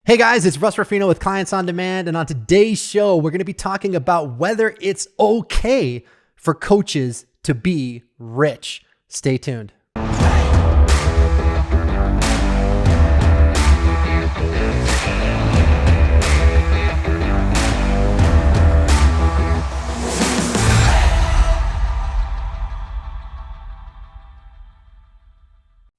Hey guys, it's Russ Ruffino with Clients on Demand. And on today's show, we're going to be talking about whether it's okay for coaches to be rich. Stay tuned.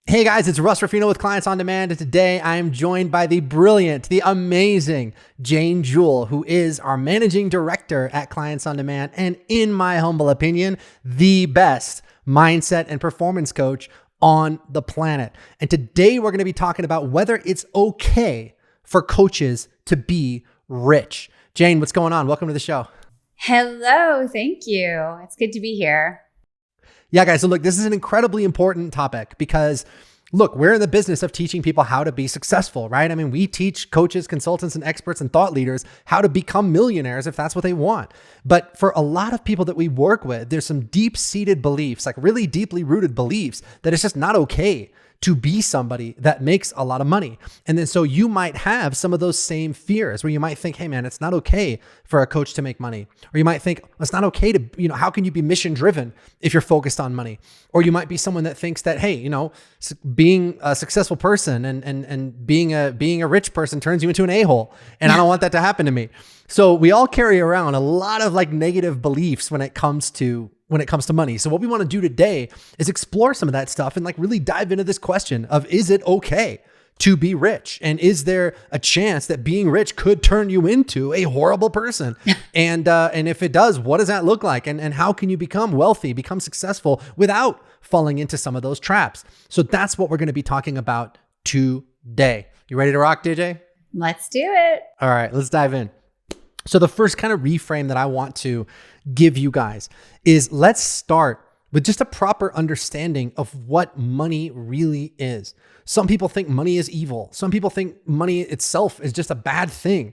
Hey guys, it's Russ Ruffino with Clients on Demand, and today I am joined by the brilliant, the amazing Jane Jewell, who is our managing director at Clients on Demand, and in my humble opinion, the best mindset and performance coach on the planet. And today we're going to be talking about whether it's okay for coaches to be rich. Jane, what's going on? Welcome to the show. Hello, thank you. It's good to be here. Yeah, guys. So look, this is an incredibly important topic because look, we're in the business of teaching people how to be successful, right? I mean, we teach coaches, consultants, and experts and thought leaders how to become millionaires if that's what they want. But for a lot of people that we work with, there's some deep-seated beliefs, like really deeply rooted beliefs that it's just not okay to be somebody that makes a lot of money. And then so you might have some of those same fears where you might think, hey man, it's not okay for a coach to make money. Or you might think it's not okay to, how can you be mission driven if you're focused on money? Or you might be someone that thinks that, hey, being a successful person and being a rich person turns you into an a-hole. And I don't want that to happen to me. So we all carry around a lot of like negative beliefs when it comes to money. So what we want to do today is explore some of that stuff and like really dive into this question of, is it okay to be rich? And is there a chance that being rich could turn you into a horrible person? And if it does, what does that look like? And how can you become wealthy, become successful without falling into some of those traps? So that's what we're going to be talking about today. You ready to rock, DJ? Let's do it. All right, let's dive in. So the first kind of reframe that I want to give you guys is, let's start with just a proper understanding of what money really is. Some people think money is evil. Some people think money itself is just a bad thing.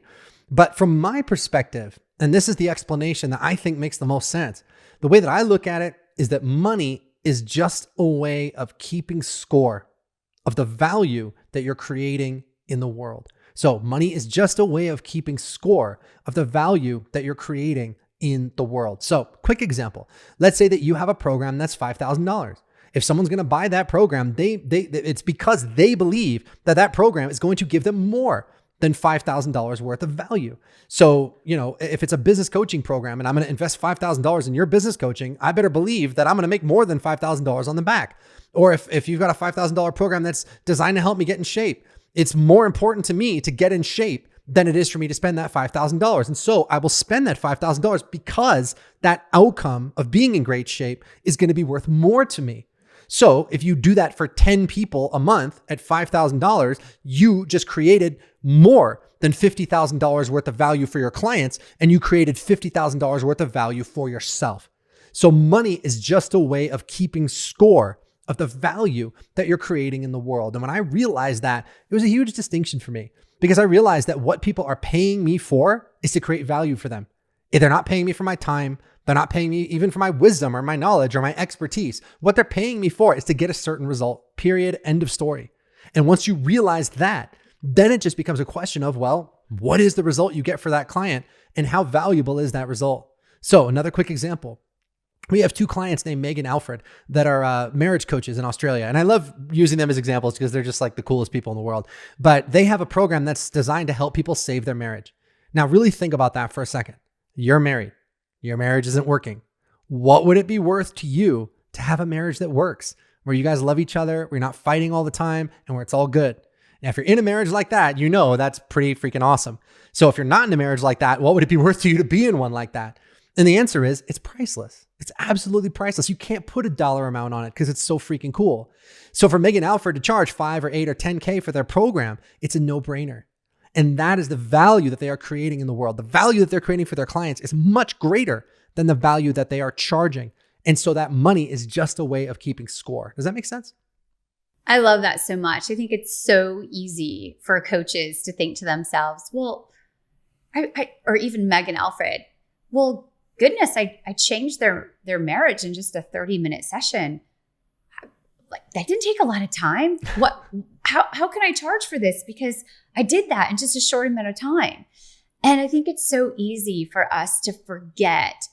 But from my perspective, and this is the explanation that I think makes the most sense, the way that I look at it is that money is just a way of keeping score of the value that you're creating in the world. So money is just a way of keeping score of the value that you're creating in the world. So quick example, let's say that you have a program that's $5,000. If someone's going to buy that program, it's because they believe that that program is going to give them more than $5,000 worth of value. So, if it's a business coaching program and I'm going to invest $5,000 in your business coaching, I better believe that I'm going to make more than $5,000 on the back. Or if you've got a $5,000 program that's designed to help me get in shape, it's more important to me to get in shape than it is for me to spend that $5,000. And so I will spend that $5,000 because that outcome of being in great shape is going to be worth more to me. So if you do that for 10 people a month at $5,000, you just created more than $50,000 worth of value for your clients, and you created $50,000 worth of value for yourself. So money is just a way of keeping score of the value that you're creating in the world. And when I realized that, it was a huge distinction for me, because I realized that what people are paying me for is to create value for them. If they're not paying me for my time, they're not paying me even for my wisdom or my knowledge or my expertise. What they're paying me for is to get a certain result, period, end of story. And once you realize that, then it just becomes a question of, well, what is the result you get for that client and how valuable is that result? So another quick example. We have two clients named Meg and Alfred that are marriage coaches in Australia. And I love using them as examples because they're just like the coolest people in the world. But they have a program that's designed to help people save their marriage. Now, really think about that for a second. You're married. Your marriage isn't working. What would it be worth to you to have a marriage that works, where you guys love each other, where you're not fighting all the time, and where it's all good? Now, if you're in a marriage like that, that's pretty freaking awesome. So if you're not in a marriage like that, what would it be worth to you to be in one like that? And the answer is, it's priceless. It's absolutely priceless. You can't put a dollar amount on it because it's so freaking cool. So for Meg and Alfred to charge 5 or 8 or 10K for their program, it's a no-brainer. And that is the value that they are creating in the world. The value that they're creating for their clients is much greater than the value that they are charging. And so that money is just a way of keeping score. Does that make sense? I love that so much. I think it's so easy for coaches to think to themselves, well, or even Meg and Alfred, well, goodness, I changed their marriage in just a 30-minute session. Like, that didn't take a lot of time. How can I charge for this? Because I did that in just a short amount of time. And I think it's so easy for us to forget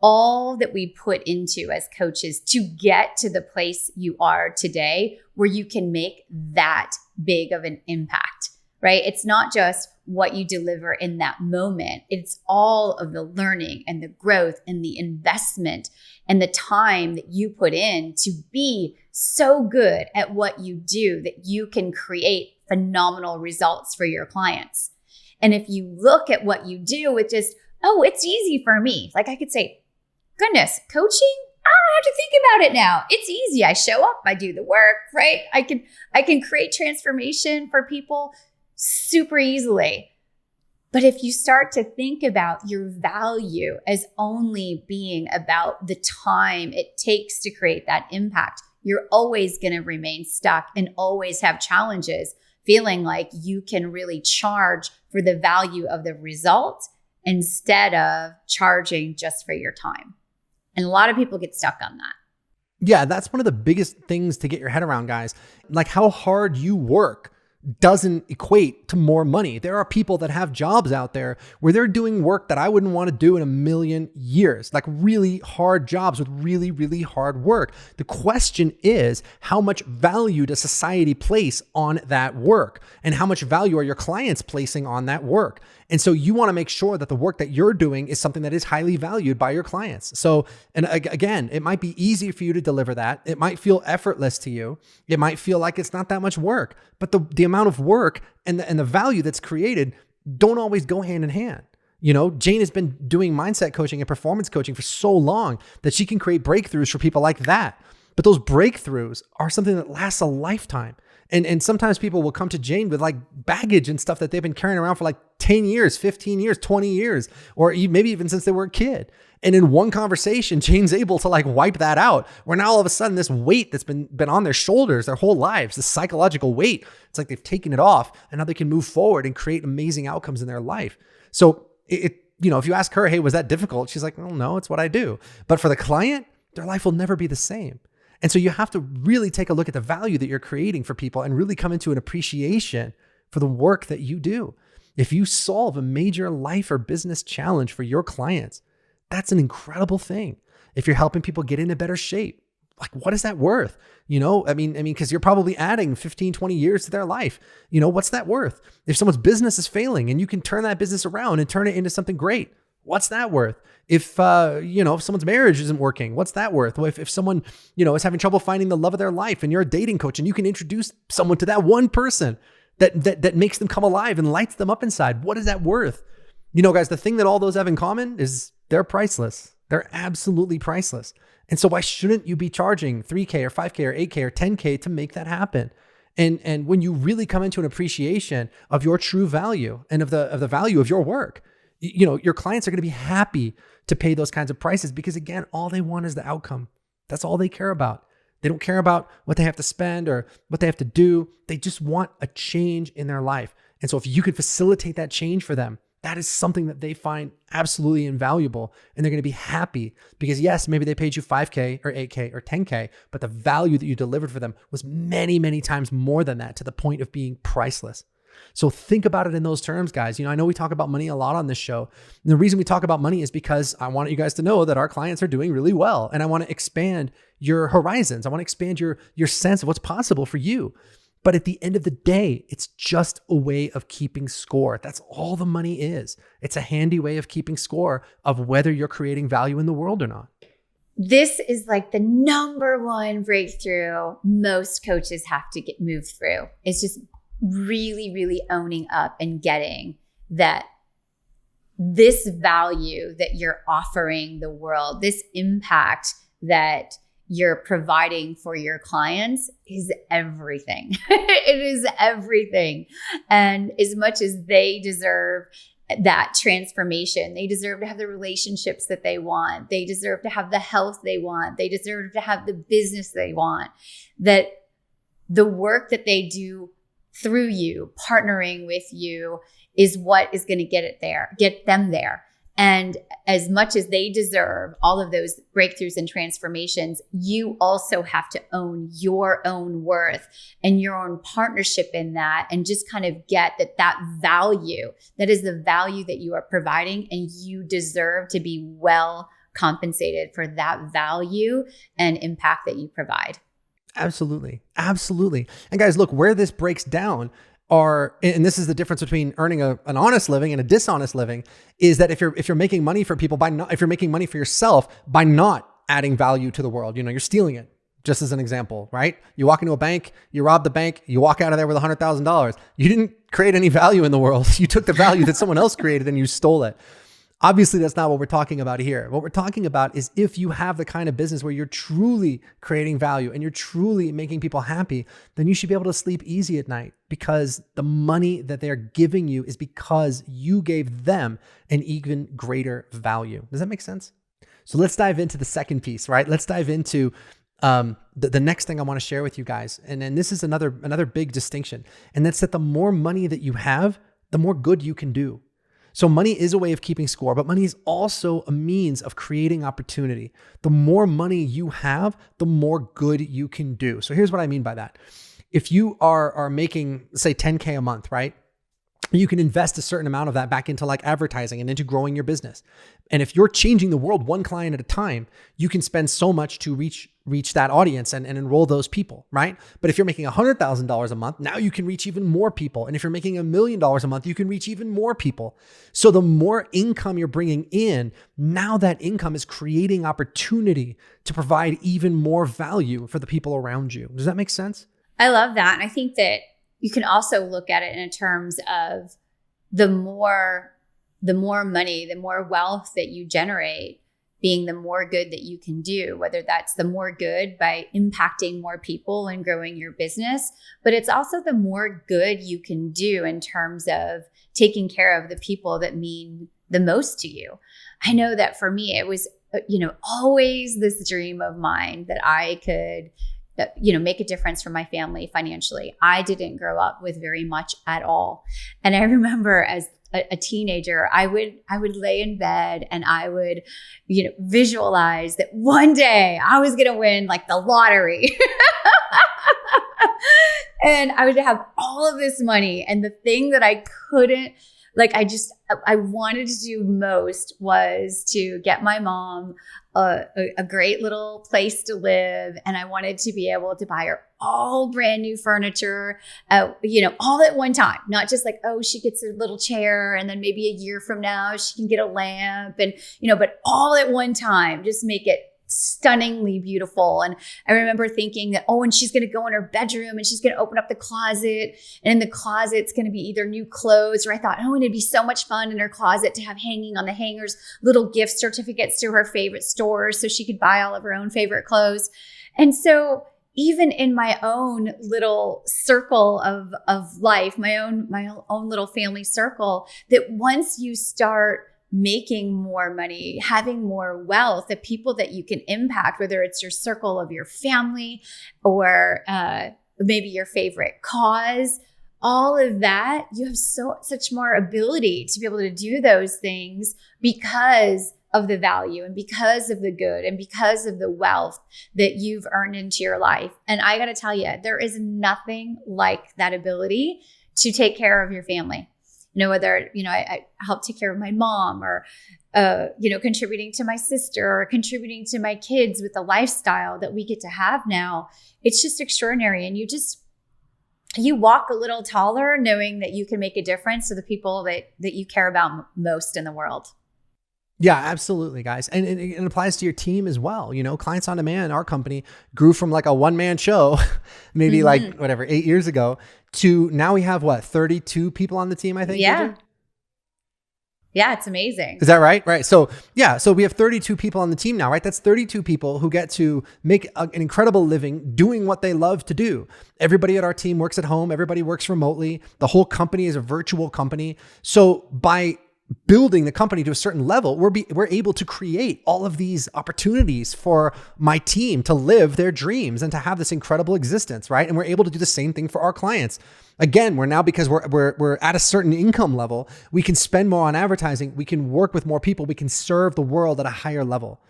all that we put into as coaches to get to the place you are today where you can make that big of an impact, right? It's not just what you deliver in that moment. It's all of the learning and the growth and the investment and the time that you put in to be so good at what you do that you can create phenomenal results for your clients. And if you look at what you do with just, oh, it's easy for me. Like I could say, goodness, coaching? I don't have to think about it now. It's easy. I show up, I do the work, right? I can create transformation for people super easily. But if you start to think about your value as only being about the time it takes to create that impact, you're always going to remain stuck and always have challenges, feeling like you can really charge for the value of the result instead of charging just for your time. And a lot of people get stuck on that. Yeah, that's one of the biggest things to get your head around, guys. Like how hard you work doesn't equate to more money. There are people that have jobs out there where they're doing work that I wouldn't want to do in a million years, like really hard jobs with really, really hard work. The question is, how much value does society place on that work? And how much value are your clients placing on that work? And so you want to make sure that the work that you're doing is something that is highly valued by your clients. So, and again, it might be easy for you to deliver that. It might feel effortless to you. It might feel like it's not that much work, but the amount of work and the value that's created don't always go hand in hand. You know, Jane has been doing mindset coaching and performance coaching for so long that she can create breakthroughs for people like that. But those breakthroughs are something that lasts a lifetime. And sometimes people will come to Jane with like baggage and stuff that they've been carrying around for like 10 years, 15 years, 20 years, or maybe even since they were a kid. And in one conversation, Jane's able to like wipe that out, where now all of a sudden this weight that's been on their shoulders their whole lives, this psychological weight, it's like they've taken it off and now they can move forward and create amazing outcomes in their life. So if you ask her, hey, was that difficult? She's like, well, no, it's what I do. But for the client, their life will never be the same. And so you have to really take a look at the value that you're creating for people and really come into an appreciation for the work that you do. If you solve a major life or business challenge for your clients, that's an incredible thing. If you're helping people get into better shape, like what is that worth? I mean, because you're probably adding 15, 20 years to their life. What's that worth? If someone's business is failing and you can turn that business around and turn it into something great, what's that worth? If, if someone's marriage isn't working, what's that worth? Well, if someone, is having trouble finding the love of their life and you're a dating coach and you can introduce someone to that one person that makes them come alive and lights them up inside, what is that worth? Guys, the thing that all those have in common is they're priceless. They're absolutely priceless. And so why shouldn't you be charging 3K or 5K or 8K or 10K to make that happen? And when you really come into an appreciation of your true value and of the value of your work, your clients are going to be happy to pay those kinds of prices because, again, all they want is the outcome. That's all they care about. They don't care about what they have to spend or what they have to do. They just want a change in their life. And so if you could facilitate that change for them, that is something that they find absolutely invaluable. And they're going to be happy because, yes, maybe they paid you 5K or 8K or 10K, but the value that you delivered for them was many, many times more than that, to the point of being priceless. So think about it in those terms, guys. I know we talk about money a lot on this show. And the reason we talk about money is because I want you guys to know that our clients are doing really well. And I want to expand your horizons. I want to expand your sense of what's possible for you. But at the end of the day, it's just a way of keeping score. That's all the money is. It's a handy way of keeping score of whether you're creating value in the world or not. This is like the number one breakthrough most coaches have to get moved through. It's just really, really owning up and getting that this value that you're offering the world, this impact that you're providing for your clients is everything. It is everything. And as much as they deserve that transformation, they deserve to have the relationships that they want. They deserve to have the health they want. They deserve to have the business they want. That the work that they do through you, partnering with you, is what is going to get them there. And as much as they deserve all of those breakthroughs and transformations, you also have to own your own worth and your own partnership in that, and just kind of get that value, that is the value that you are providing, and you deserve to be well compensated for that value and impact that you provide. Absolutely. Absolutely. And guys, look, where this breaks down and this is the difference between earning an honest living and a dishonest living, is that if you're making money for people if you're making money for yourself by not adding value to the world, you're stealing it. Just as an example, right? You walk into a bank, you rob the bank, you walk out of there with $100,000. You didn't create any value in the world. You took the value that someone else created and you stole it. Obviously, that's not what we're talking about here. What we're talking about is if you have the kind of business where you're truly creating value and you're truly making people happy, then you should be able to sleep easy at night, because the money that they're giving you is because you gave them an even greater value. Does that make sense? So let's dive into the second piece, right? Let's dive into the next thing I want to share with you guys. And then this is another big distinction. And that's that the more money that you have, the more good you can do. So money is a way of keeping score, but money is also a means of creating opportunity. The more money you have, the more good you can do. So here's what I mean by that. If you are making, say, 10K a month, right? You can invest a certain amount of that back into like advertising and into growing your business. And if you're changing the world one client at a time, you can spend so much to reach that audience and enroll those people, right? But if you're making $100,000 a month, now you can reach even more people. And if you're making $1 million a month, you can reach even more people. So the more income you're bringing in, now that income is creating opportunity to provide even more value for the people around you. Does that make sense? I love that. And I think that you can also look at it in terms of the more money, the more wealth that you generate, being the more good that you can do, whether that's the more good by impacting more people and growing your business, but it's also the more good you can do in terms of taking care of the people that mean the most to you. I know that for me, it was, always this dream of mine that I could make a difference for my family financially. I didn't grow up with very much at all. And I remember as a teenager, I would lay in bed and I would, visualize that one day I was going to win like the lottery. And I would have all of this money. And the thing that I couldn't, I wanted to do most was to get my mom a great little place to live. And I wanted to be able to buy her all brand new furniture, all at one time, not just like, oh, she gets a little chair and then maybe a year from now she can get a lamp and, but all at one time, just make it stunningly beautiful. And I remember thinking that, and she's going to go in her bedroom and she's going to open up the closet, and in the closet it's going to be either new clothes, or I thought, and it'd be so much fun in her closet to have hanging on the hangers little gift certificates to her favorite stores so she could buy all of her own favorite clothes. And so even in my own little circle of life, my own little family circle, that once you start making more money, having more wealth, the people that you can impact, whether it's your circle of your family or maybe your favorite cause, all of that, you have such more ability to be able to do those things because of the value and because of the good and because of the wealth that you've earned into your life. And I got to tell you, there is nothing like that ability to take care of your family. Whether, I help take care of my mom or, contributing to my sister or contributing to my kids with the lifestyle that we get to have now. It's just extraordinary. And you walk a little taller knowing that you can make a difference to the people that you care about most in the world. Yeah, absolutely, guys. And it applies to your team as well. Clients on Demand, our company, grew from like a one-man show, maybe 8 years ago, to now we have 32 people on the team, I think. Yeah. Gigi? Yeah, it's amazing. Is that right? Right. So we have 32 people on the team now, right? That's 32 people who get to make an incredible living doing what they love to do. Everybody at our team works at home. Everybody works remotely. The whole company is a virtual company. So by building the company to a certain level, we're able to create all of these opportunities for my team to live their dreams and to have this incredible existence, right? And we're able to do the same thing for our clients. Again, we're now, because we're at a certain income level, we can spend more on advertising, we can work with more people, we can serve the world at a higher level.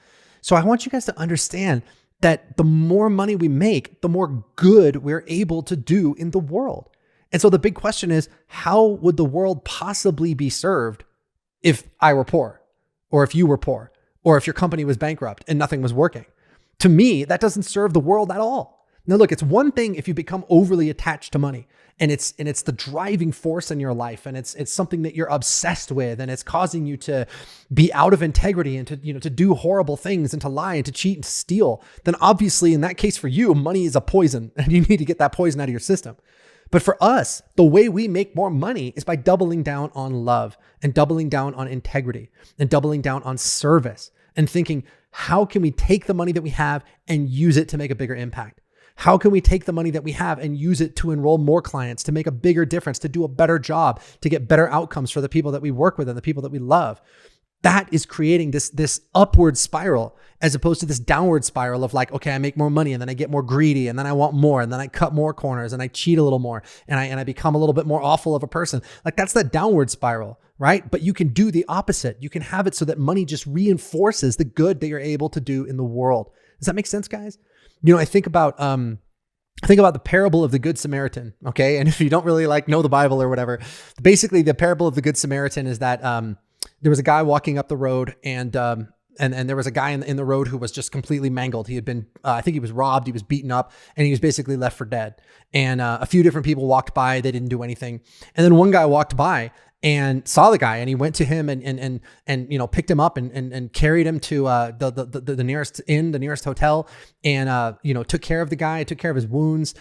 So I want you guys to understand that the more money we make, the more good we're able to do in the world. And so the big question is, how would the world possibly be served if I were poor, or if you were poor, or if your company was bankrupt and nothing was working? To me, that doesn't serve the world at all. Now, look, it's one thing if you become overly attached to money and it's the driving force in your life, and it's something that you're obsessed with, and it's causing you to be out of integrity and to do horrible things and to lie and to cheat and to steal. Then obviously, in that case for you, money is a poison, and you need to get that poison out of your system. But for us, the way we make more money is by doubling down on love and doubling down on integrity and doubling down on service and thinking, how can we take the money that we have and use it to make a bigger impact? How can we take the money that we have and use it to enroll more clients, to make a bigger difference, to do a better job, to get better outcomes for the people that we work with and the people that we love? That is creating this upward spiral, as opposed to this downward spiral of like, okay, I make more money and then I get more greedy and then I want more and then I cut more corners and I cheat a little more and I become a little bit more awful of a person. Like, that's the downward spiral, right? But you can do the opposite. You can have it so that money just reinforces the good that you're able to do in the world. Does that make sense, guys? I think about the parable of the Good Samaritan. Okay. And if you don't really know the Bible or whatever, basically the parable of the Good Samaritan is that, there was a guy walking up the road, and there was a guy in the road who was just completely mangled. He had been, I think he was robbed, he was beaten up, and he was basically left for dead. And a few different people walked by, they didn't do anything. And then one guy walked by and saw the guy, and he went to him and picked him up and carried him to the nearest inn, the nearest hotel, and took care of the guy, took care of his wounds.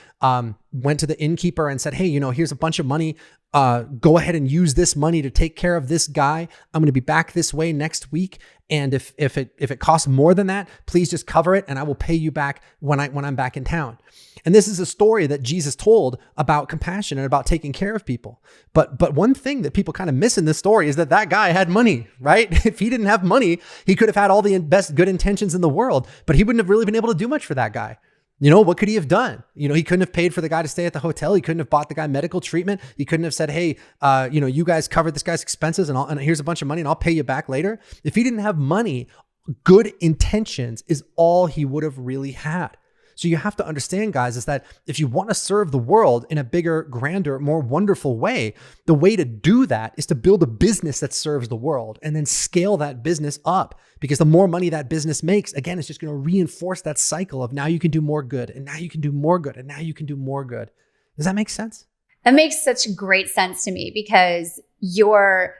Went to the innkeeper and said, hey, here's a bunch of money. Go ahead and use this money to take care of this guy. I'm going to be back this way next week. And if it costs more than that, please just cover it and I will pay you back when I'm back in town. And this is a story that Jesus told about compassion and about taking care of people. But one thing that people kind of miss in this story is that guy had money, right? If he didn't have money, he could have had all the best good intentions in the world, but he wouldn't have really been able to do much for that guy. What could he have done? He couldn't have paid for the guy to stay at the hotel. He couldn't have bought the guy medical treatment. He couldn't have said, hey, you guys cover this guy's expenses and here's a bunch of money and I'll pay you back later. If he didn't have money, good intentions is all he would have really had. So you have to understand, guys, is that if you want to serve the world in a bigger, grander, more wonderful way, the way to do that is to build a business that serves the world and then scale that business up. Because the more money that business makes, again, it's just going to reinforce that cycle of now you can do more good and now you can do more good and now you can do more good. Does that make sense? That makes such great sense to me, because your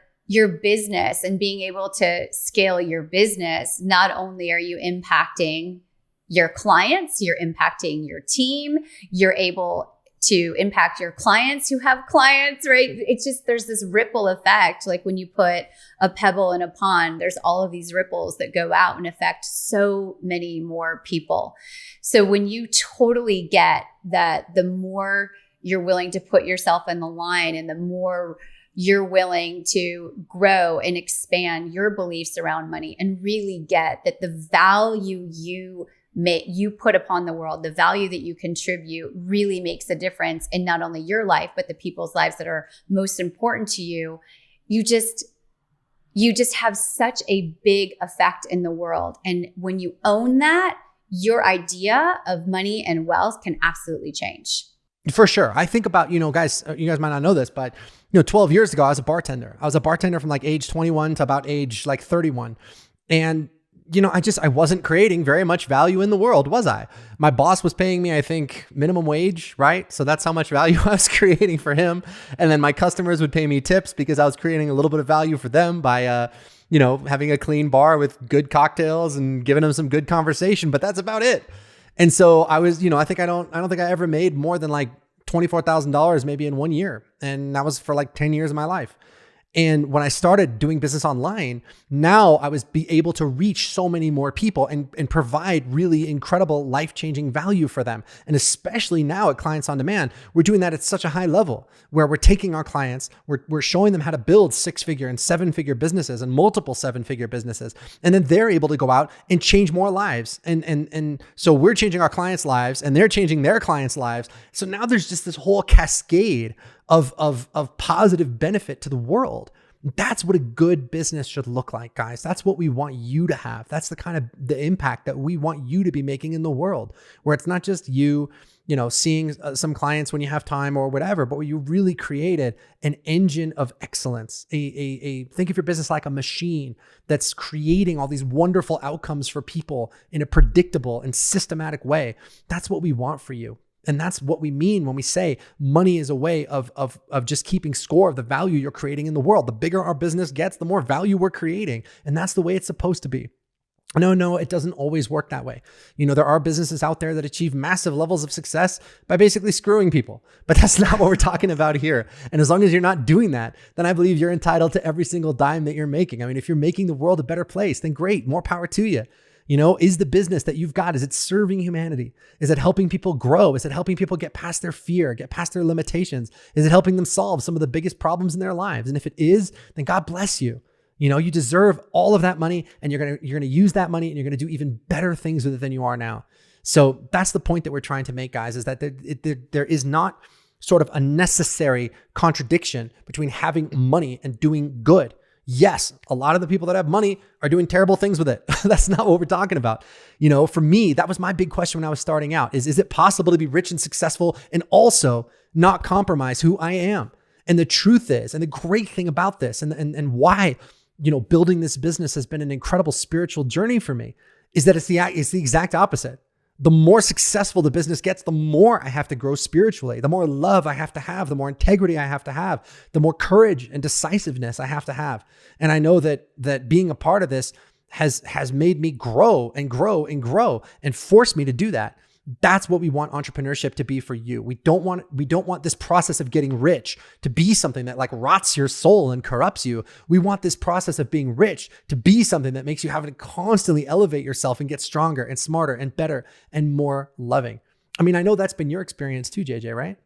business and being able to scale your business, not only are you impacting your clients, you're impacting your team, you're able to impact your clients who have clients, right? It's just, there's this ripple effect. Like when you put a pebble in a pond, there's all of these ripples that go out and affect so many more people. So when you totally get that, the more you're willing to put yourself in the line and the more you're willing to grow and expand your beliefs around money and really get that the value you put upon the world, the value that you contribute really makes a difference in not only your life, but the people's lives that are most important to you. You just have such a big effect in the world. And when you own that, your idea of money and wealth can absolutely change. For sure. I think about, guys, you guys might not know this, but 12 years ago, I was a bartender. I was a bartender from age 21 to about age 31. And I wasn't creating very much value in the world, was I? My boss was paying me, I think, minimum wage, right? So that's how much value I was creating for him. And then my customers would pay me tips because I was creating a little bit of value for them by, having a clean bar with good cocktails and giving them some good conversation. But that's about it. And so I was, I don't think I ever made more than $24,000 maybe in 1 year. And that was for 10 years of my life. And when I started doing business online, now I was be able to reach so many more people and provide really incredible life-changing value for them. And especially now at Clients on Demand, we're doing that at such a high level where we're taking our clients, we're showing them how to build 6-figure and 7-figure businesses and multiple 7-figure businesses. And then they're able to go out and change more lives. And so we're changing our clients' lives and they're changing their clients' lives. So now there's just this whole cascade of positive benefit to the world. That's what a good business should look like, guys. That's what we want you to have. That's the kind of the impact that we want you to be making in the world, where it's not just you seeing some clients when you have time or whatever, but where you really created an engine of excellence. Think of your business like a machine that's creating all these wonderful outcomes for people in a predictable and systematic way. That's what we want for you. And that's what we mean when we say money is a way of just keeping score of the value you're creating in the world. The bigger our business gets, the more value we're creating. And that's the way it's supposed to be. No, it doesn't always work that way. There are businesses out there that achieve massive levels of success by basically screwing people, but that's not what we're talking about here. And as long as you're not doing that, then I believe you're entitled to every single dime that you're making. I mean, if you're making the world a better place, then great, more power to you. Is the business that you've got, is it serving humanity? Is it helping people grow? Is it helping people get past their fear, get past their limitations? Is it helping them solve some of the biggest problems in their lives? And if it is, then God bless you. You deserve all of that money, and you're going to use that money, and you're going to do even better things with it than you are now. So that's the point that we're trying to make, guys, is that there is not sort of a necessary contradiction between having money and doing good. Yes, a lot of the people that have money are doing terrible things with it. That's not what we're talking about. For me, that was my big question when I was starting out is it possible to be rich and successful and also not compromise who I am? And the truth is, and the great thing about this and why, building this business has been an incredible spiritual journey for me is that it's the exact opposite. The more successful the business gets, the more I have to grow spiritually, the more love I have to have, the more integrity I have to have, the more courage and decisiveness I have to have. And I know that being a part of this has made me grow and grow and grow and forced me to do that. That's what we want entrepreneurship to be for you. We don't want this process of getting rich to be something that like rots your soul and corrupts you. We want this process of being rich to be something that makes you have to constantly elevate yourself and get stronger and smarter and better and more loving. I mean, I know that's been your experience too, JJ, right?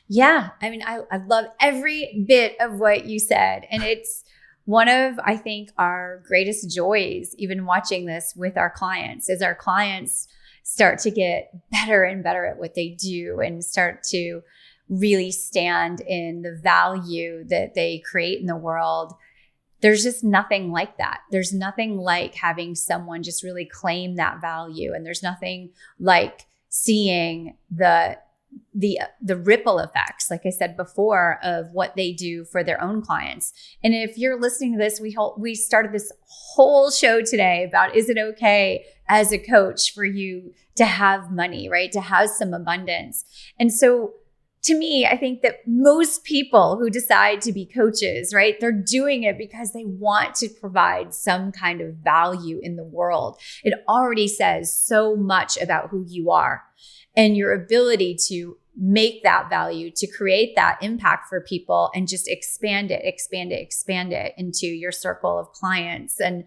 Yeah. I mean, I love every bit of what you said. And it's one of, I think, our greatest joys, even watching this with our clients, is our clients start to get better and better at what they do and start to really stand in the value that they create in the world. There's just nothing like that. There's nothing like having someone just really claim that value. And there's nothing like seeing the ripple effects, like I said before, of what they do for their own clients. And if you're listening to this, we started this whole show today about, is it okay as a coach for you to have money, right? To have some abundance. And so to me, I think that most people who decide to be coaches, right, they're doing it because they want to provide some kind of value in the world. It already says so much about who you are and your ability to make that value, to create that impact for people and just expand it into your circle of clients. And,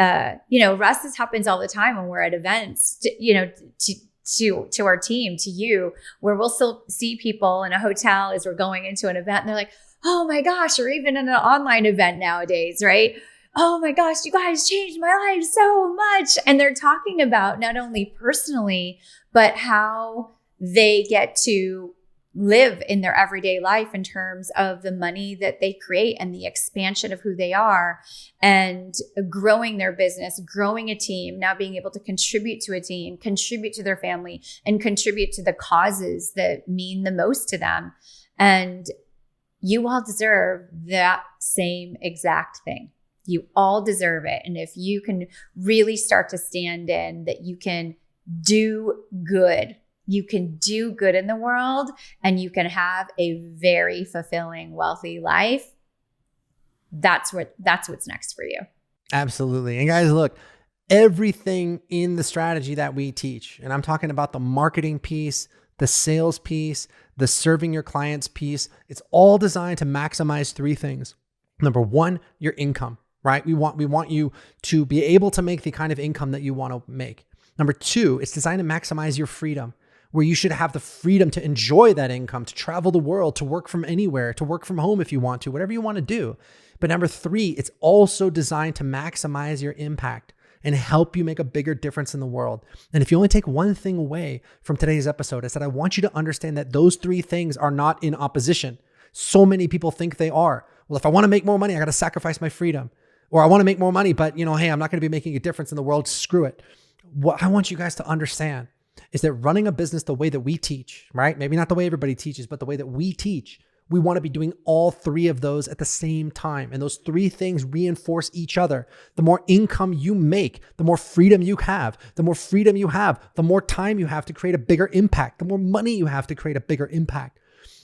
Russ, this happens all the time when we're at events, to our team, to you, where we'll still see people in a hotel as we're going into an event and they're like, oh my gosh, or even in an online event nowadays, right? Oh my gosh, you guys changed my life so much. And they're talking about not only personally, but how they get to live in their everyday life in terms of the money that they create and the expansion of who they are and growing their business, growing a team, now being able to contribute to a team, contribute to their family, and contribute to the causes that mean the most to them. And you all deserve that same exact thing. You all deserve it. And if you can really start to stand in that you can do good, you can do good in the world, and you can have a very fulfilling, wealthy life. That's what's next for you. Absolutely. And guys, look, everything in the strategy that we teach, and I'm talking about the marketing piece, the sales piece, the serving your clients piece, it's all designed to maximize three things. Number one, your income, right? We want you to be able to make the kind of income that you want to make. Number two, it's designed to maximize your freedom, where you should have the freedom to enjoy that income, to travel the world, to work from anywhere, to work from home if you want to, whatever you want to do. But number three, it's also designed to maximize your impact and help you make a bigger difference in the world. And if you only take one thing away from today's episode, it's that I want you to understand that those three things are not in opposition. So many people think they are. Well, if I want to make more money, I got to sacrifice my freedom. Or I want to make more money, but hey, I'm not going to be making a difference in the world. Screw it. What I want you guys to understand is that running a business the way that we teach, right? Maybe not the way everybody teaches, but the way that we teach, we want to be doing all three of those at the same time. And those three things reinforce each other. The more income you make, the more freedom you have. The more freedom you have, the more time you have to create a bigger impact. The more money you have to create a bigger impact.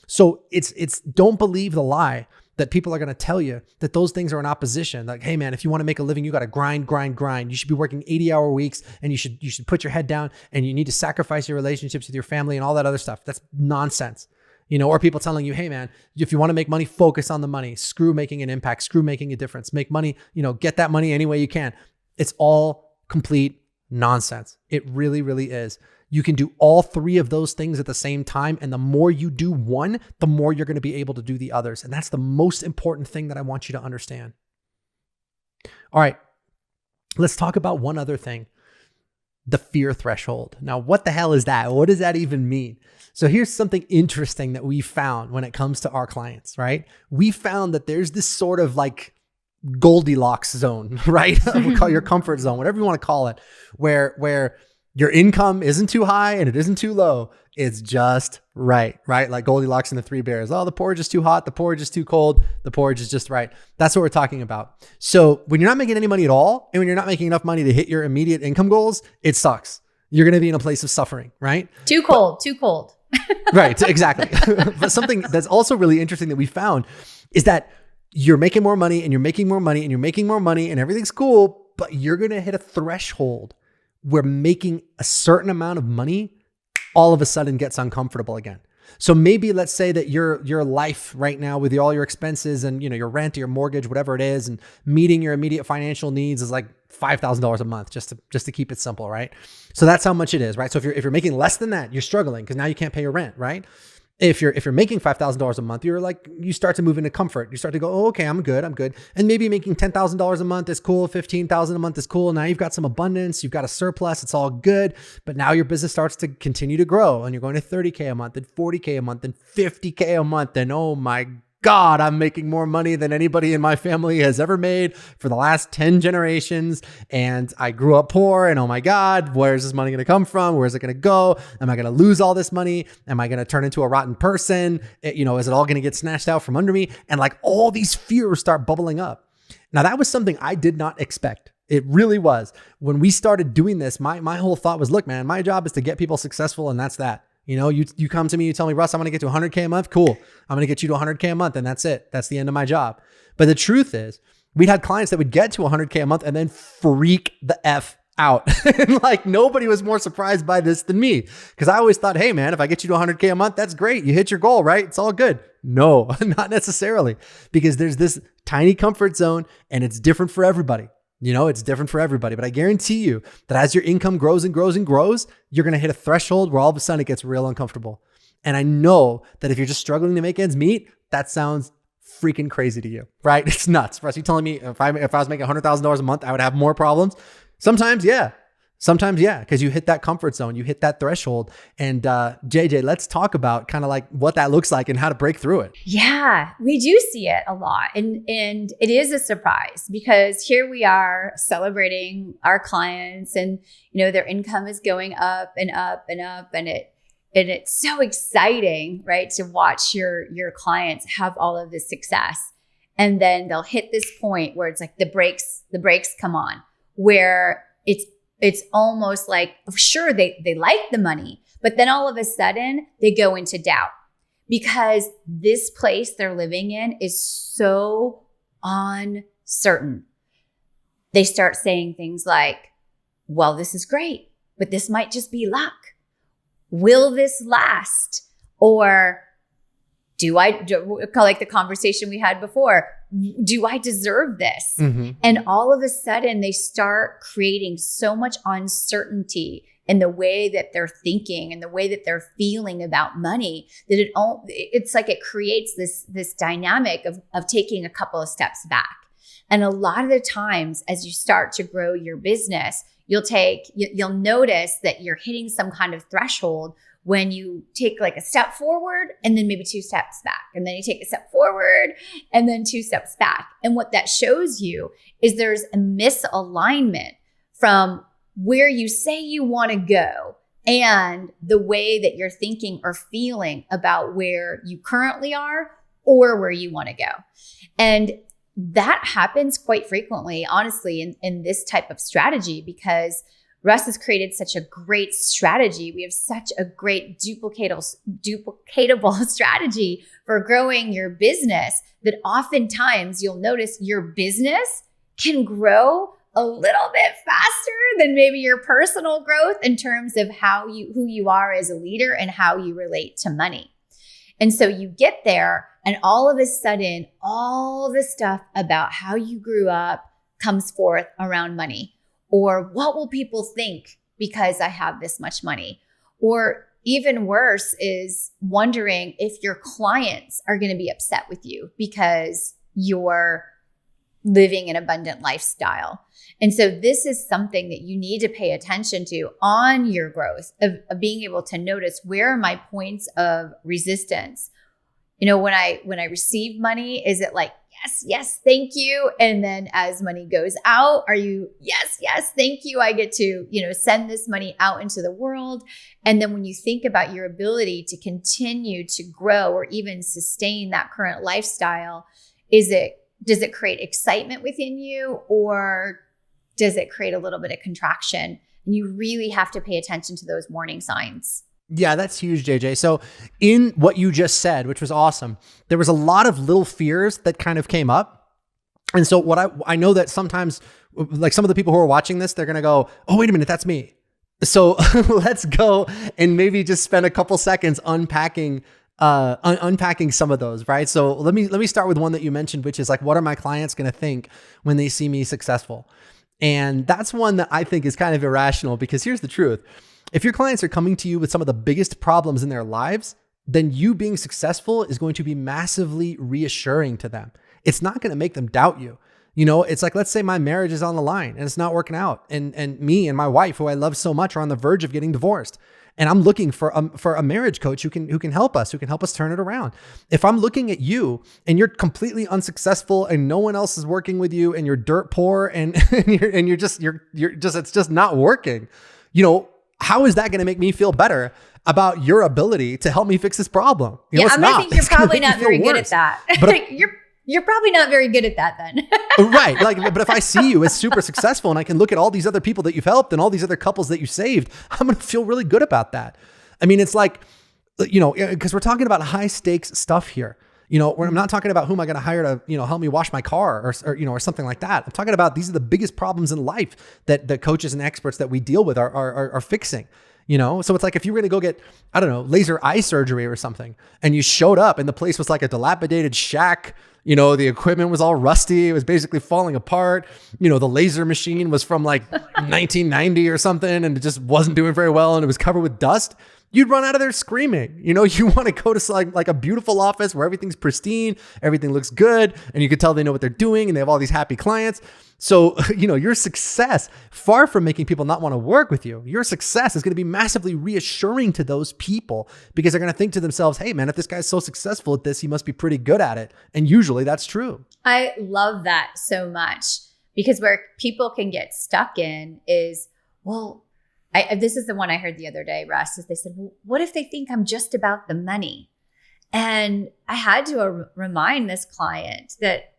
So it's don't believe the lie that people are going to tell you that those things are in opposition. Like, hey man, if you want to make a living, you got to grind. You should be working 80-hour weeks, and you should put your head down, and you need to sacrifice your relationships with your family and all that other stuff. That's nonsense. Or people telling you, hey man, if you want to make money, focus on the money. Screw making an impact, screw making a difference. Make money, get that money any way you can. It's all complete nonsense. It really, really is. You can do all three of those things at the same time. And the more you do one, the more you're going to be able to do the others. And that's the most important thing that I want you to understand. All right, let's talk about one other thing, the fear threshold. Now, what the hell is that? What does that even mean? So here's something interesting that we found when it comes to our clients, right? We found that there's this sort of like Goldilocks zone, right? We call your comfort zone, whatever you want to call it, where your income isn't too high and it isn't too low. It's just right? Like Goldilocks and the Three Bears. Oh, the porridge is too hot. The porridge is too cold. The porridge is just right. That's what we're talking about. So when you're not making any money at all, and when you're not making enough money to hit your immediate income goals, it sucks. You're going to be in a place of suffering, right? Too cold. Right, exactly. But something that's also really interesting that we found is that you're making more money and you're making more money and you're making more money and everything's cool, but you're going to hit a threshold where making a certain amount of money all of a sudden gets uncomfortable again. So maybe let's say that your life right now with all your expenses and your rent or your mortgage, whatever it is, and meeting your immediate financial needs is like $5,000 a month, just to keep it simple, right? So that's how much it is, right? So if you're making less than that, you're struggling because now you can't pay your rent, right? If you're making $5,000 a month, you start to move into comfort. You start to go, oh, okay, I'm good. And maybe making $10,000 a month is cool. $15,000 a month is cool. Now you've got some abundance. You've got a surplus. It's all good. But now your business starts to continue to grow, and you're going to 30K a month, and 40K a month, and 50K a month. And oh my God, I'm making more money than anybody in my family has ever made for the last 10 generations. And I grew up poor, and oh my God, where's this money going to come from? Where's it going to go? Am I going to lose all this money? Am I going to turn into a rotten person? Is it all going to get snatched out from under me? And like all these fears start bubbling up. Now that was something I did not expect. It really was. When we started doing this, my whole thought was, look, man, my job is to get people successful, and that's that. You come to me, you tell me, Russ, I'm going to get to 100K a month. Cool. I'm going to get you to 100K a month, and that's it. That's the end of my job. But the truth is, we had clients that would get to 100K a month and then freak the F out. And like nobody was more surprised by this than me, because I always thought, hey man, if I get you to 100K a month, that's great. You hit your goal, right? It's all good. No, not necessarily, because there's this tiny comfort zone and it's different for everybody. It's different for everybody, but I guarantee you that as your income grows and grows and grows, you're going to hit a threshold where all of a sudden it gets real uncomfortable. And I know that if you're just struggling to make ends meet, that sounds freaking crazy to you, right? It's nuts. Russ, you telling me if I was making $100,000 a month, I would have more problems? Sometimes, yeah. Because you hit that comfort zone, you hit that threshold. And JJ, let's talk about kind of like what that looks like and how to break through it. Yeah, we do see it a lot. And it is a surprise, because here we are celebrating our clients, and their income is going up and up and up. And it's so exciting, right? To watch your clients have all of this success. And then they'll hit this point where it's like the brakes come on, where it's almost like, sure, they like the money, but then all of a sudden they go into doubt, because this place they're living in is so uncertain. They start saying things like, well, this is great, but this might just be luck. Will this last? Or like the conversation we had before, do I deserve this? Mm-hmm. And all of a sudden they start creating so much uncertainty in the way that they're thinking and the way that they're feeling about money, that it's like it creates this dynamic of taking a couple of steps back. And a lot of the times as you start to grow your business, you'll notice that you're hitting some kind of threshold when you take like a step forward and then maybe 2 steps back. And then you take a step forward and then 2 steps back. And what that shows you is there's a misalignment from where you say you want to go and the way that you're thinking or feeling about where you currently are or where you want to go. And that happens quite frequently, honestly, in this type of strategy, because Russ has created such a great strategy. We have such a great duplicatable strategy for growing your business that oftentimes you'll notice your business can grow a little bit faster than maybe your personal growth in terms of who you are as a leader and how you relate to money. And so you get there and all of a sudden, all the stuff about how you grew up comes forth around money. Or what will people think because I have this much money? Or even worse is wondering if your clients are going to be upset with you because you're living an abundant lifestyle. And so this is something that you need to pay attention to on your growth of being able to notice, where are my points of resistance? You know, when I receive money, is it like, yes, thank you? And then as money goes out, are you, yes, thank you. I get to, send this money out into the world. And then when you think about your ability to continue to grow or even sustain that current lifestyle, does it create excitement within you, or does it create a little bit of contraction? And you really have to pay attention to those warning signs. Yeah, that's huge, JJ. So in what you just said, which was awesome, there was a lot of little fears that kind of came up. And so what I know that sometimes, like some of the people who are watching this, they're going to go, oh, wait a minute, that's me. So let's go and maybe just spend a couple seconds unpacking some of those, right? So let me start with one that you mentioned, which is like, what are my clients going to think when they see me successful? And that's one that I think is kind of irrational, because here's the truth. If your clients are coming to you with some of the biggest problems in their lives, then you being successful is going to be massively reassuring to them. It's not going to make them doubt you. It's like, let's say my marriage is on the line and it's not working out. And me and my wife, who I love so much, are on the verge of getting divorced. And I'm looking for a marriage coach who can help us turn it around. If I'm looking at you and you're completely unsuccessful and no one else is working with you and you're dirt poor and you're just it's just not working, how is that going to make me feel better about your ability to help me fix this problem? I'm going to think you're probably not very good at that. But you're probably not very good at that then. Right. But if I see you as super successful and I can look at all these other people that you've helped and all these other couples that you saved, I'm going to feel really good about that. I mean, it's like, because we're talking about high stakes stuff here. Where I'm not talking about who am I going to hire to, help me wash my car or something like that. I'm talking about these are the biggest problems in life that the coaches and experts that we deal with are fixing. So it's like if you were going to go get, I don't know, laser eye surgery or something, and you showed up and the place was like a dilapidated shack. The equipment was all rusty. It was basically falling apart. The laser machine was from like 1990 or something, and it just wasn't doing very well, and it was covered with dust. You'd run out of there screaming. You want to go to like a beautiful office where everything's pristine, everything looks good, and you can tell they know what they're doing and they have all these happy clients. So, your success, far from making people not want to work with you, your success is going to be massively reassuring to those people, because they're going to think to themselves, hey man, if this guy's so successful at this, he must be pretty good at it. And usually that's true. I love that so much, because where people can get stuck in is, well, this is the one I heard the other day, Russ, is they said, well, what if they think I'm just about the money? And I had to remind this client that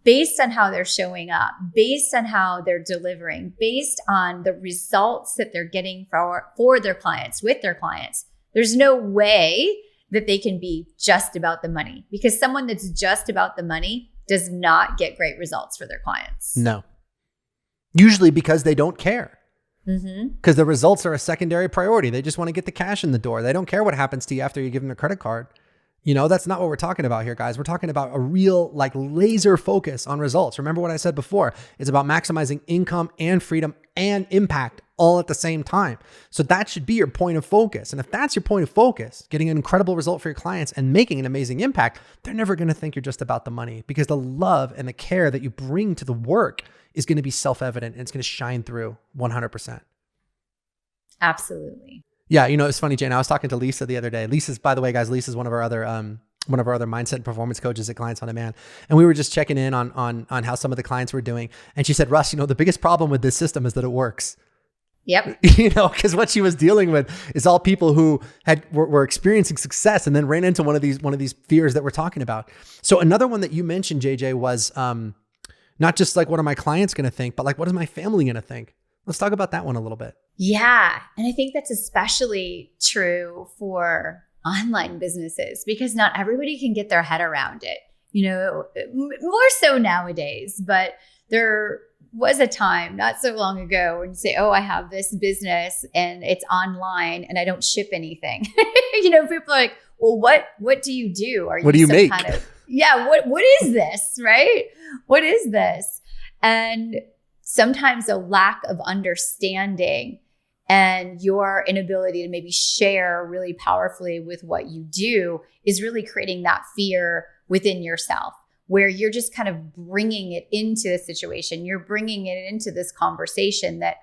based on how they're showing up, based on how they're delivering, based on the results that they're getting for their clients, with their clients, there's no way that they can be just about the money, because someone that's just about the money does not get great results for their clients. No. Usually because they don't care. Mm-hmm. Because the results are a secondary priority. They just want to get the cash in the door. They don't care what happens to you after you give them a credit card. That's not what we're talking about here, guys. We're talking about a real like laser focus on results. Remember what I said before? It's about maximizing income and freedom and impact all at the same time. So that should be your point of focus. And if that's your point of focus, getting an incredible result for your clients and making an amazing impact, they're never going to think you're just about the money, because the love and the care that you bring to the work is going to be self-evident and it's going to shine through 100%. Absolutely. Yeah, it's funny, Jane. I was talking to Lisa the other day. Lisa's, by the way, guys, Lisa's one of our other mindset and performance coaches at Clients on Demand. And we were just checking in on how some of the clients were doing. And she said, Russ, the biggest problem with this system is that it works. Yep. Because what she was dealing with is all people who were experiencing success and then ran into one of these fears that we're talking about. So another one that you mentioned, JJ, was not just like, what are my clients going to think, but like, what is my family going to think? Let's talk about that one a little bit. Yeah. And I think that's especially true for online businesses, because not everybody can get their head around it, more so nowadays. But there was a time not so long ago when you say, oh, I have this business and it's online and I don't ship anything. People are like, well, what do you do? What do you make? What is this? Right? What is this? And sometimes a lack of understanding and your inability to maybe share really powerfully with what you do is really creating that fear within yourself, where you're just kind of bringing it into the situation. You're bringing it into this conversation that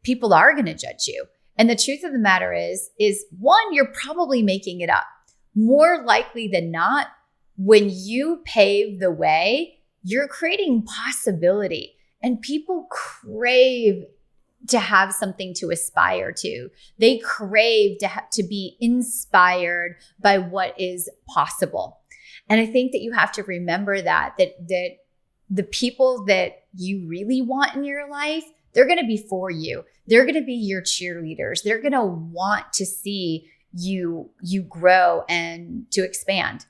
people are going to judge you. And the truth of the matter is one, you're probably making it up. More likely than not, when you pave the way, you're creating possibility. And people crave to have something to aspire to. They crave to be inspired by what is possible. And I think that you have to remember that the people that you really want in your life, they're going to be for you. They're going to be your cheerleaders. They're going to want to see you grow and to expand.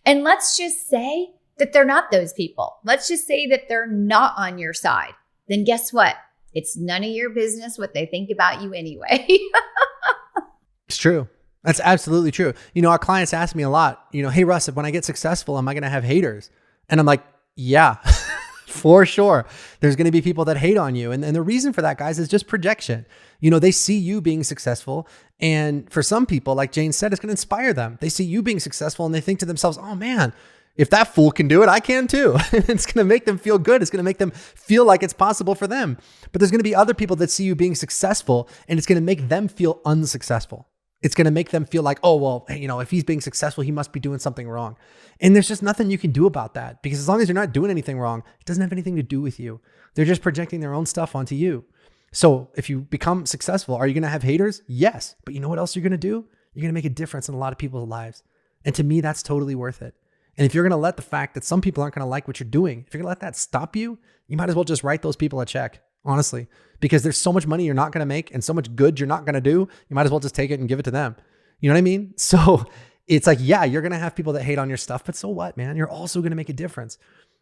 And let's just say that they're not those people. Let's just say that they're not on your side. Then guess what? It's none of your business what they think about you anyway. It's true. That's absolutely true. Our clients ask me a lot, hey, Russ, when I get successful, am I going to have haters? And I'm like, yeah, for sure. There's going to be people that hate on you. And the reason for that, guys, is just projection. They see you being successful. And for some people, like Jane said, it's going to inspire them. They see you being successful and they think to themselves, oh man, if that fool can do it, I can too. It's going to make them feel good. It's going to make them feel like it's possible for them. But there's going to be other people that see you being successful and it's going to make them feel unsuccessful. It's going to make them feel like, oh, well, if he's being successful, he must be doing something wrong. And there's just nothing you can do about that, because as long as you're not doing anything wrong, it doesn't have anything to do with you. They're just projecting their own stuff onto you. So if you become successful, are you going to have haters? Yes. But you know what else you're going to do? You're going to make a difference in a lot of people's lives. And to me, that's totally worth it. And if you're going to let the fact that some people aren't going to like what you're doing, if you're going to let that stop you, you might as well just write those people a check, honestly, because there's so much money you're not going to make and so much good you're not going to do. You might as well just take it and give it to them. You know what I mean? So it's like, yeah, you're going to have people that hate on your stuff, but so what, man? You're also going to make a difference,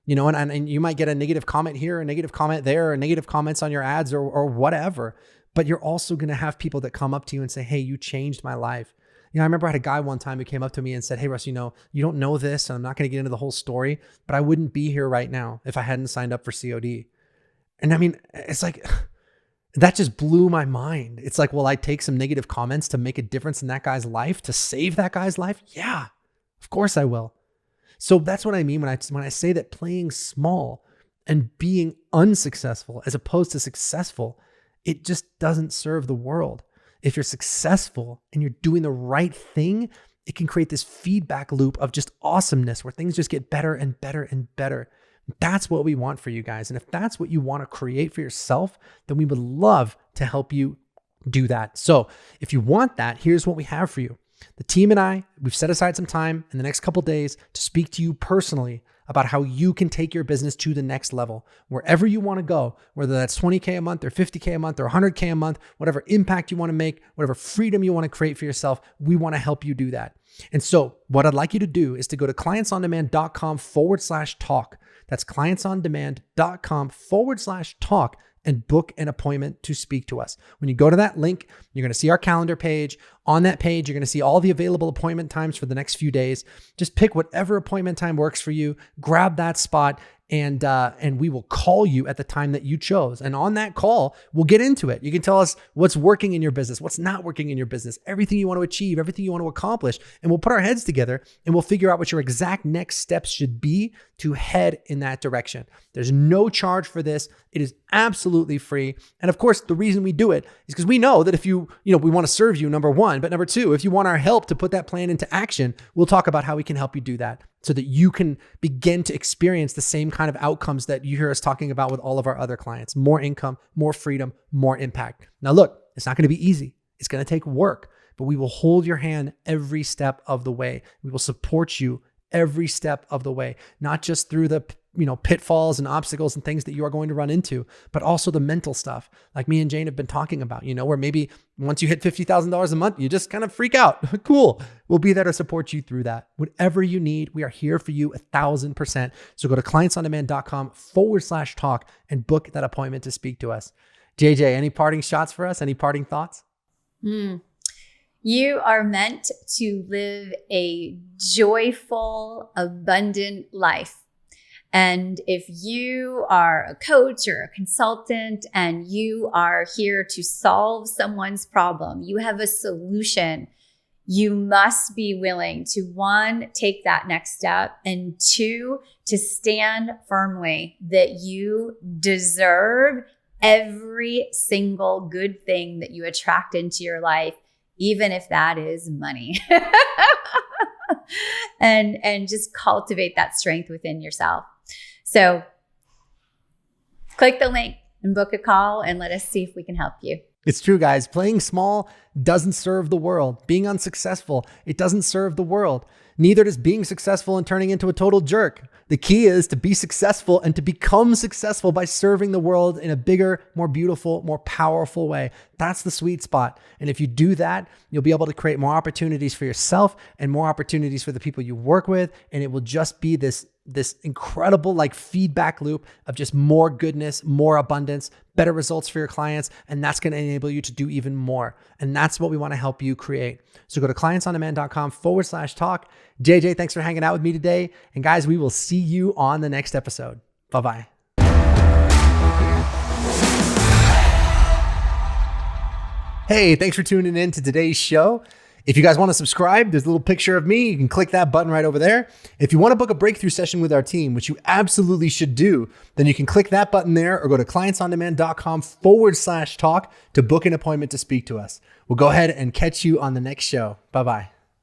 and you might get a negative comment here, a negative comment there, or negative comments on your ads or whatever, but you're also going to have people that come up to you and say, hey, you changed my life. I remember I had a guy one time who came up to me and said, hey, Russ, you don't know this, and I'm not going to get into the whole story, but I wouldn't be here right now if I hadn't signed up for COD. And I mean, it's like, that just blew my mind. It's like, will I take some negative comments to make a difference in that guy's life, to save that guy's life? Yeah, of course I will. So that's what I mean when I say that playing small and being unsuccessful as opposed to successful, it just doesn't serve the world. If you're successful and you're doing the right thing, it can create this feedback loop of just awesomeness where things just get better and better and better. That's what we want for you guys. And if that's what you want to create for yourself, then we would love to help you do that. So if you want that, here's what we have for you. The team and we've set aside some time in the next couple of days to speak to you personally about how you can take your business to the next level, wherever you want to go, whether that's 20K a month or 50K a month or 100K a month, whatever impact you want to make, whatever freedom you want to create for yourself, we want to help you do that. And so what I'd like you to do is to go to clientsondemand.com/talk That's clientsondemand.com/talk and book an appointment to speak to us. When you go to that link, you're going to see our calendar page. On that page, you're going to see all the available appointment times for the next few days. Just pick whatever appointment time works for you, grab that spot, and we will call you at the time that you chose. And on that call, we'll get into it. You can tell us what's working in your business, what's not working in your business, everything you want to achieve, everything you want to accomplish. And we'll put our heads together and we'll figure out what your exact next steps should be to head in that direction. There's no charge for this. It is absolutely free. And of course, the reason we do it is because we know that if we want to serve you, number one, but number two, if you want our help to put that plan into action, we'll talk about how we can help you do that so that you can begin to experience the same kind of outcomes that you hear us talking about with all of our other clients: more income, more freedom, more impact. Now, look, it's not going to be easy. It's going to take work, but we will hold your hand every step of the way. We will support you every step of the way, not just through the pitfalls and obstacles and things that you are going to run into, but also the mental stuff like me and Jane have been talking about, where maybe once you hit $50,000 a month, you just kind of freak out. Cool. We'll be there to support you through that. Whatever you need, we are here for you 1,000%. So go to clientsondemand.com/talk and book that appointment to speak to us. JJ, any parting shots for us? Any parting thoughts? You are meant to live a joyful, abundant life. And if you are a coach or a consultant and you are here to solve someone's problem, you have a solution, you must be willing to, one, take that next step, and two, to stand firmly that you deserve every single good thing that you attract into your life, even if that is money. and just cultivate that strength within yourself. So click the link and book a call and let us see if we can help you. It's true, guys. Playing small doesn't serve the world. Being unsuccessful, it doesn't serve the world. Neither does being successful and turning into a total jerk. The key is to be successful and to become successful by serving the world in a bigger, more beautiful, more powerful way. That's the sweet spot. And if you do that, you'll be able to create more opportunities for yourself and more opportunities for the people you work with. And it will just be this incredible feedback loop of just more goodness, more abundance, better results for your clients. And that's going to enable you to do even more. And that's what we want to help you create. So go to clientsondemand.com/talk. JJ, thanks for hanging out with me today. And guys, we will see you on the next episode. Bye-bye. Hey, thanks for tuning in to today's show. If you guys want to subscribe, there's a little picture of me. You can click that button right over there. If you want to book a breakthrough session with our team, which you absolutely should do, then you can click that button there or go to clientsondemand.com/talk to book an appointment to speak to us. We'll go ahead and catch you on the next show. Bye-bye.